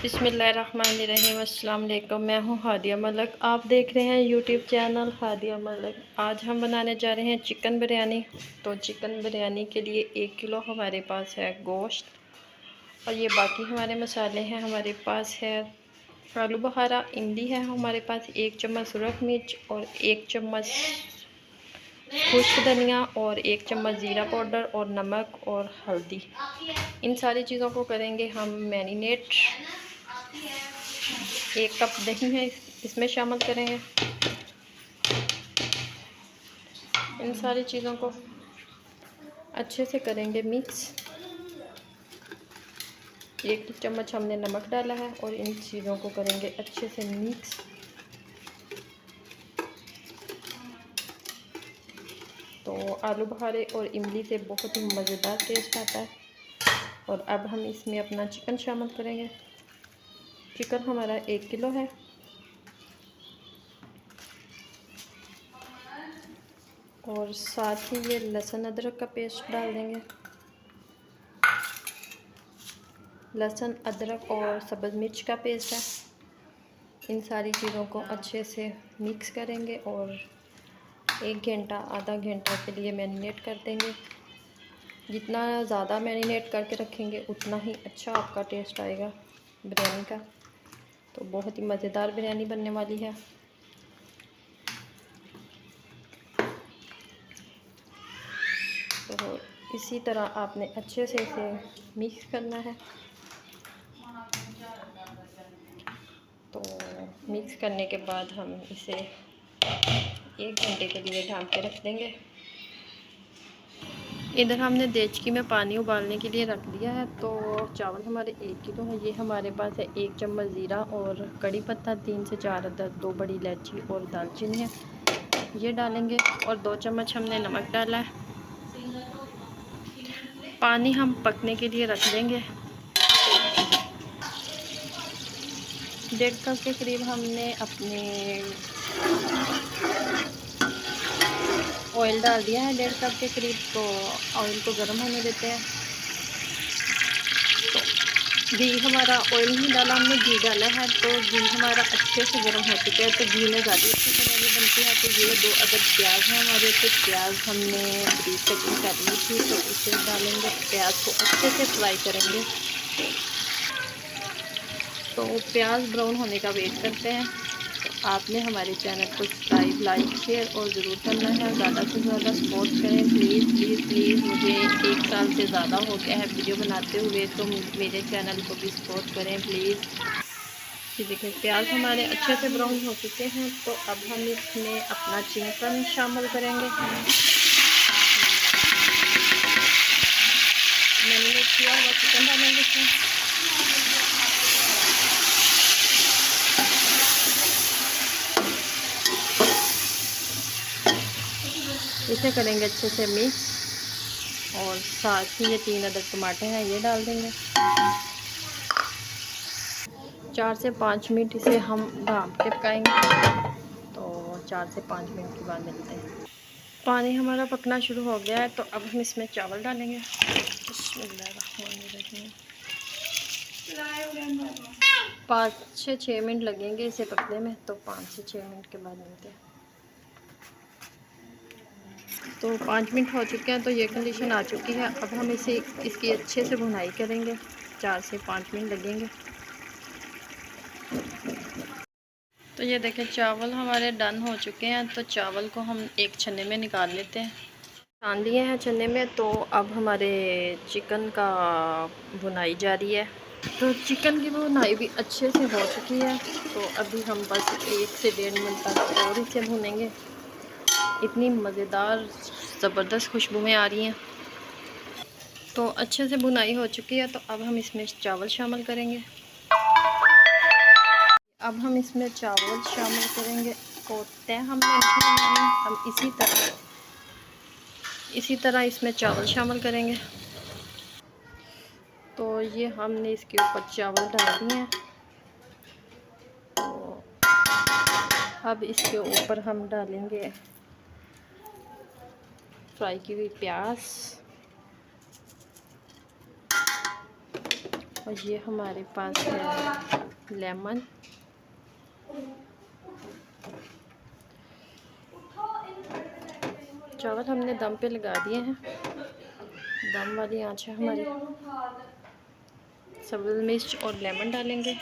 बिस्मिल्लाहिर्रहमानिर्रहीम। अस्सलाम वालेकुम। मैं हूँ हादिया मलिक, आप देख रहे हैं यूट्यूब चैनल हादिया मलिक। आज हम बनाने जा रहे हैं चिकन बिरयानी। तो चिकन बिरयानी के लिए 1 किलो हमारे पास है गोश्त, और ये बाकी हमारे मसाले हैं। हमारे पास है आलू बुखारा, इमली है हमारे पास, 1 चम्मच सुरख मिर्च और 1 चम्मच खुश्क धनिया और 1 चम्मच ज़ीरा पाउडर और नमक और हल्दी। इन सारी चीज़ों को करेंगे हम मैरिनेट। 1 कप दही है, इसमें शामिल करेंगे। इन सारी चीज़ों को अच्छे से करेंगे मिक्स। 1 चम्मच हमने नमक डाला है और इन चीज़ों को करेंगे अच्छे से मिक्स। तो आलू बुखारे और इमली से बहुत ही मज़ेदार टेस्ट आता है। और अब हम इसमें अपना चिकन शामिल करेंगे। चिकन हमारा 1 किलो है। और साथ ही ये लहसुन अदरक का पेस्ट डाल देंगे। लहसुन अदरक और सब्ज़ मिर्च का पेस्ट है। इन सारी चीज़ों को अच्छे से मिक्स करेंगे और 1 घंटा आधा घंटा के लिए मैरिनेट कर देंगे। जितना ज़्यादा मैरिनेट करके रखेंगे उतना ही अच्छा आपका टेस्ट आएगा बिरयानी का। तो बहुत ही मज़ेदार बिरयानी बनने वाली है। तो इसी तरह आपने अच्छे से इसे मिक्स करना है। तो मिक्स करने के बाद हम इसे 1 घंटे के लिए ढक के रख देंगे। इधर हमने देचकी में पानी उबालने के लिए रख दिया है। तो चावल हमारे 1 किलो है। ये हमारे पास है 1 चम्मच ज़ीरा और कड़ी पत्ता, 3 से 4 अदद, 2 बड़ी इलायची और दालचीनी है, ये डालेंगे। और 2 चम्मच हमने नमक डाला है। पानी हम पकने के लिए रख देंगे। 1.5 कप के करीब हमने अपने ऑयल डाल दिया है, 1.5 कप के करीब। तो ऑयल को गर्म होने देते हैं। घी हमारा, ऑयल नहीं डाला हमने, घी डाला है। तो घी हमारा अच्छे से गर्म हो चुका है। तो घी में ज़्यादा अच्छी बिरयानी बनती है। तो ये 2 अदद प्याज हैं हमारे। तो प्याज हमने ब्रीफ कटिंग कर ली थी, तो इसे डालेंगे। प्याज को अच्छे से फ्राई करेंगे। तो प्याज ब्राउन होने का वेट करते हैं। तो आपने हमारे चैनल को सब्सक्राइब, लाइक, शेयर और ज़रूर करना है। ज़्यादा से ज़्यादा सपोर्ट करें प्लीज़ प्लीज़ प्लीज़। मुझे 1 साल से ज़्यादा हो गया है वीडियो बनाते हुए, तो मेरे चैनल को भी सपोर्ट करें प्लीज़। ये देखिए प्याज हमारे अच्छे से ब्राउन हो चुके हैं। तो अब हम इसमें अपना चिकन शामिल करेंगे। मैरिनेट किया हुआ चिकन डालेंगे इसमें। इसे करेंगे अच्छे से मिक्स। और साथ ही ये 3 अदद टमाटर हैं, ये डाल देंगे। 4 से 5 मिनट इसे हम ढक के पकाएंगे। तो 4 से 5 मिनट के बाद मिलते हैं। पानी हमारा पकना शुरू हो गया है। तो अब हम इसमें चावल डालेंगे। बिस्मिल्लाहिर्रहमानिर्रहीम। 5 से 6 मिनट लगेंगे इसे पकने में। तो 5 से 6 मिनट के बाद मिलते हैं। तो 5 मिनट हो चुके हैं। तो ये कंडीशन आ चुकी है। अब हम इसे इसकी अच्छे से भुनाई करेंगे। 4 से 5 मिनट लगेंगे। तो ये देखें चावल हमारे डन हो चुके हैं। तो चावल को हम एक छन्ने में निकाल लेते हैं। छान लिए हैं छन्ने में। तो अब हमारे चिकन का भुनाई जारी है। तो चिकन की भुनाई भी अच्छे से हो चुकी है। तो अभी हम बस 1 से 1.5 मिनट तक और इसे भुनेंगे। इतनी मज़ेदार ज़बरदस्त खुशबुएं आ रही हैं। तो अच्छे से भुनाई हो चुकी है। तो अब हम इसमें चावल शामिल करेंगे। अब हम इसमें चावल शामिल करेंगे। और तय हमने नहीं बनानी, हम इसी तरह इसमें चावल शामिल करेंगे। तो ये हमने इसके ऊपर चावल डाल दिए हैं। तो अब इसके ऊपर हम डालेंगे फ्राई की हुई प्याज और ये हमारे पास है लेमन। चावल हमने दम पे लगा दिए हैं, दम वाली आंच है हमारी। सब्ज़ मिर्च और लेमन डालेंगे,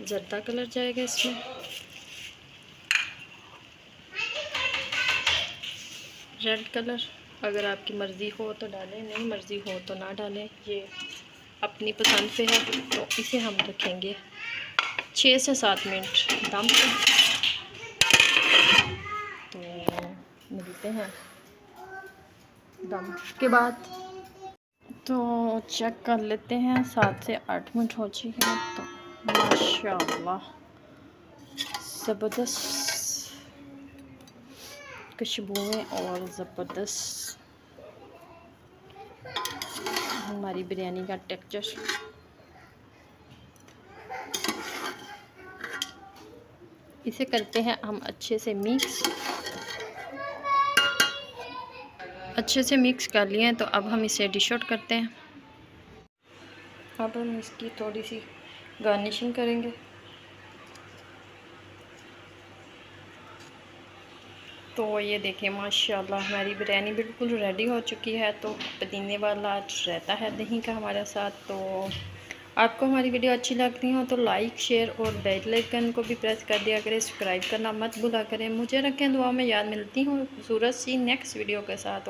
जर्दा कलर जाएगा इसमें। रेड कलर अगर आपकी मर्ज़ी हो तो डालें, नहीं मर्ज़ी हो तो ना डालें, ये अपनी पसंद पे है। तो इसे हम रखेंगे 6 से 7 मिनट दम पे। तो मिलते हैं दम के बाद। तो चेक कर लेते हैं, 7 से 8 मिनट हो चुके हैं। तो माशाल्लाह ज़बरदस्त खुशबुएं और ज़बरदस्त हमारी बिरयानी का टेक्सचर। इसे करते हैं हम अच्छे से मिक्स। अच्छे से मिक्स कर लिए हैं, तो अब हम इसे डिश आउट करते हैं। अब हम इसकी थोड़ी सी गार्निशिंग करेंगे। तो ये देखें माशाल्लाह हमारी बिरयानी बिल्कुल रेडी हो चुकी है। तो पुदीने वाला रहता है दही का हमारे साथ। तो आपको हमारी वीडियो अच्छी लग रही हो तो लाइक शेयर और बेल आइकन को भी प्रेस कर दिया करें, सब्सक्राइब करना मत भूला करें। मुझे रखें दुआ में याद। मिलती हूँ खूबसूरत सी नेक्स्ट वीडियो के साथ।